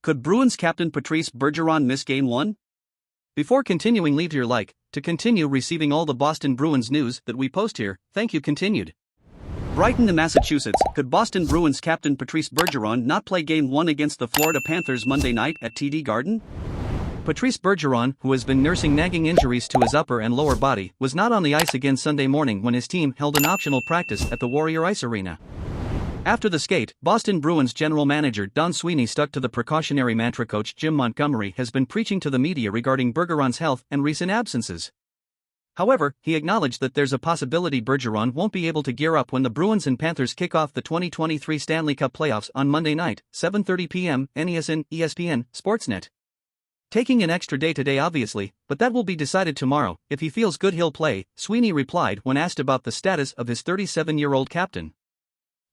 Could Bruins captain Patrice Bergeron miss Game 1? Before continuing, leave your like to continue receiving all the Boston Bruins news that we post here. Thank you. Continued. Brighton, Massachusetts. Could Boston Bruins captain Patrice Bergeron not play Game 1 against the Florida Panthers Monday night at TD Garden? Patrice Bergeron, who has been nursing nagging injuries to his upper and lower body, was not on the ice again Sunday morning when his team held an optional practice at the Warrior Ice Arena. After the skate, Boston Bruins general manager Don Sweeney stuck to the precautionary mantra coach Jim Montgomery has been preaching to the media regarding Bergeron's health and recent absences. However, he acknowledged that there's a possibility Bergeron won't be able to gear up when the Bruins and Panthers kick off the 2023 Stanley Cup playoffs on Monday night, 7:30 p.m., NESN, ESPN, Sportsnet. Taking an extra day today obviously, but that will be decided tomorrow. If he feels good he'll play, Sweeney replied when asked about the status of his 37-year-old captain.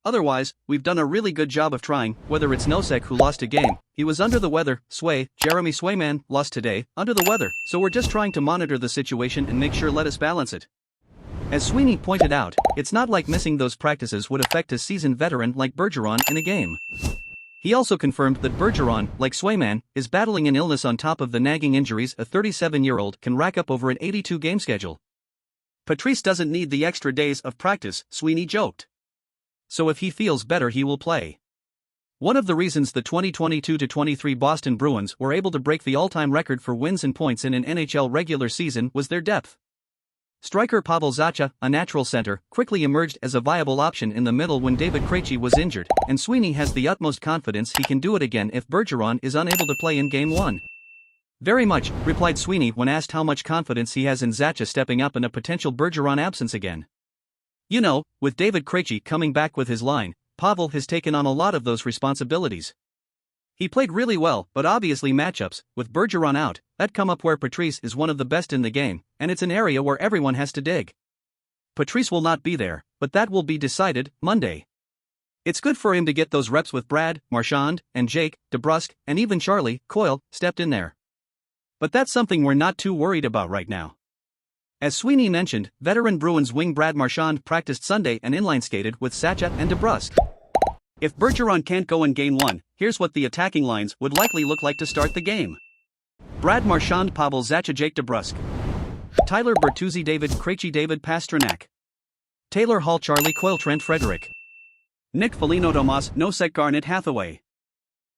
Otherwise, we've done a really good job of trying, whether it's Nosek who lost a game, he was under the weather, Jeremy Swayman, lost today, under the weather, so we're just trying to monitor the situation and make sure let us balance it. As Sweeney pointed out, it's not like missing those practices would affect a seasoned veteran like Bergeron in a game. He also confirmed that Bergeron, like Swayman, is battling an illness on top of the nagging injuries a 37-year-old can rack up over an 82-game schedule. Patrice doesn't need the extra days of practice, Sweeney joked. So if he feels better he will play. One of the reasons the 2022-23 Boston Bruins were able to break the all-time record for wins and points in an NHL regular season was their depth. Striker Pavel Zacha, a natural center, quickly emerged as a viable option in the middle when David Krejci was injured, and Sweeney has the utmost confidence he can do it again if Bergeron is unable to play in Game 1. Very much, replied Sweeney when asked how much confidence he has in Zacha stepping up in a potential Bergeron absence again. You know, with David Krejci coming back with his line, Pavel has taken on a lot of those responsibilities. He played really well, but obviously matchups, with Bergeron out, that come up where Patrice is one of the best in the game, and it's an area where everyone has to dig. Patrice will not be there, but that will be decided Monday. It's good for him to get those reps with Brad, Marchand, and Jake, DeBrusk, and even Charlie Coyle stepped in there. But that's something we're not too worried about right now. As Sweeney mentioned, veteran Bruins wing Brad Marchand practiced Sunday and inline skated with Zacha and DeBrusk. If Bergeron can't go in Game 1, here's what the attacking lines would likely look like to start the game. Brad Marchand, Pavel Zacha, Jake DeBrusk. Tyler Bertuzzi, David Krejci, David Pastrnak. Taylor Hall, Charlie Coyle, Trent Frederic. Nick Foligno, Tomas Nosek, Garnet Hathaway.